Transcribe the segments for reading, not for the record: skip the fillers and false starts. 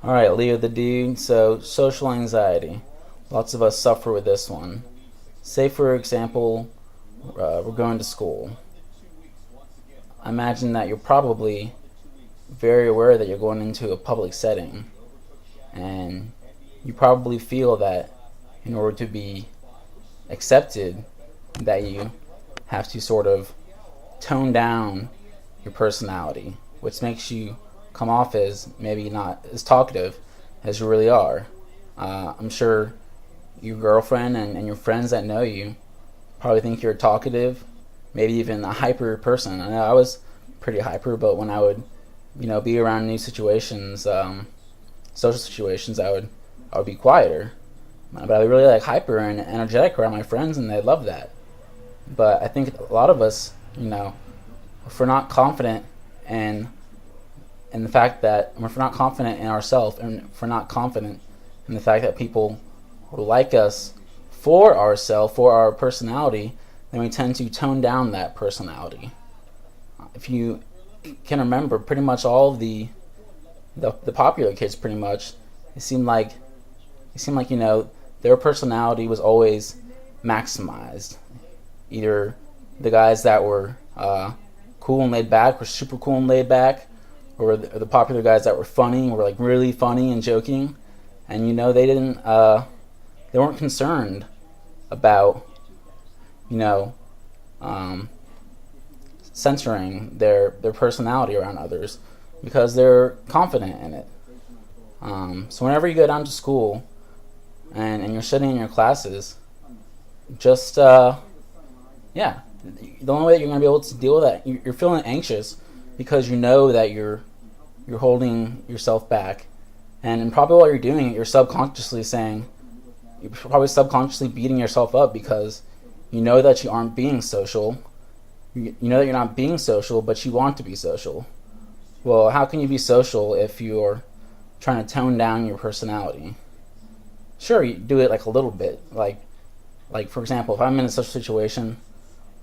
All right, Leo the dude. So, social anxiety. Lots of us suffer with this one. Say, for example, we're going to school. I imagine that you're probably very aware that you're going into a public setting, and you probably feel that in order to be accepted, that you have to sort of tone down your personality, which makes you come off as maybe not as talkative as you really are. I'm sure your girlfriend and your friends that know you probably think you're talkative, maybe even a hyper person. I know I was pretty hyper, but when I would, be around new situations, social situations, I would be quieter. But I was really like hyper and energetic around my friends, and they love that. But I think a lot of us, if we're not confident in the fact that if we're not confident in ourselves, and if we're not confident in the fact that people will like us for ourselves, for our personality, then we tend to tone down that personality. If you can remember, pretty much all of the popular kids, pretty much, it seemed like their personality was always maximized. Either the guys that were cool and laid back were super cool and laid back, or the popular guys that were funny were like really funny and joking, and they weren't concerned about censoring their personality around others because they're confident in it. So whenever you go down to school and you're sitting in your classes, just the only way that you're going to be able to deal with that, you're feeling anxious because you know that you're holding yourself back, and probably while you're doing it, you're probably subconsciously beating yourself up because you know that you aren't being social. You know that you're not being social, but you want to be social. Well, how can you be social if you're trying to tone down your personality? Sure, you do it like a little bit. Like for example, if I'm in a social situation,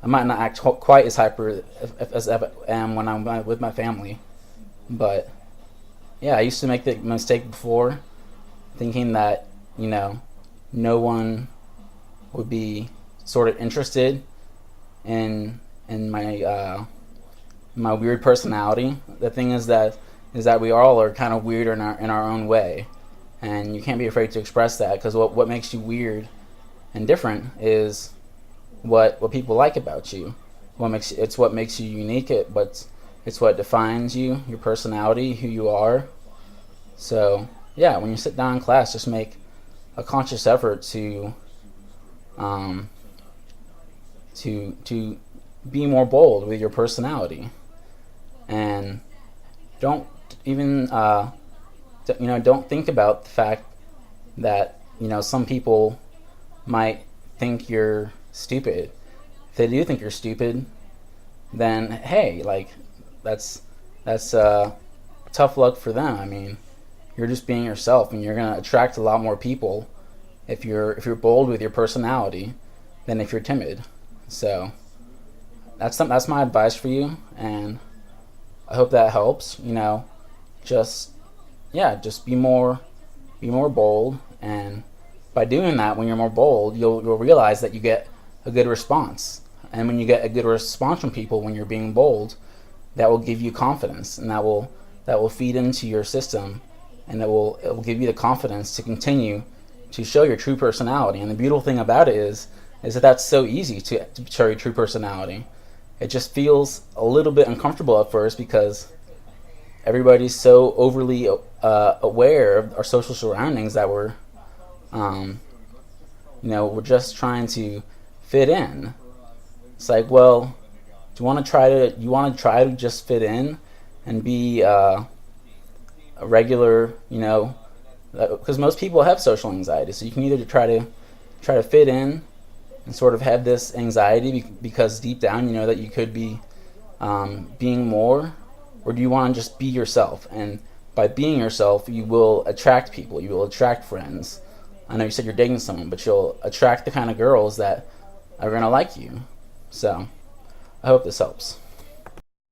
I might not act quite as hyper as I am when I'm with my family. But yeah, I used to make the mistake before, thinking that no one would be sort of interested in my weird personality. The thing is that we all are kind of weird in our own way, and you can't be afraid to express that, because what makes you weird and different is what people like about you. It's what makes you unique. It's what defines you, your personality, who you are. So yeah, when you sit down in class, just make a conscious effort to be more bold with your personality, and don't even don't think about the fact that some people might think you're stupid. If they do think you're stupid, then hey, that's tough luck for them. I mean, you're just being yourself, and you're gonna attract a lot more people if you're bold with your personality than if you're timid. So that's my advice for you, and I hope that helps. Just be more bold, and by doing that, when you're more bold, you'll realize that you get a good response, and when you get a good response from people when you're being bold, that will give you confidence, and that will feed into your system, and it will give you the confidence to continue to show your true personality. And the beautiful thing about it is that that's so easy to show your true personality. It just feels a little bit uncomfortable at first because everybody's so overly aware of our social surroundings that we're just trying to fit in. It's like, well, you want to try to just fit in and be a regular, because most people have social anxiety. So you can either try to fit in and sort of have this anxiety because deep down you know that you could be being more, or do you want to just be yourself? And by being yourself, you will attract people, you will attract friends. I know you said you're dating someone, but you'll attract the kind of girls that are going to like you. So I hope this helps.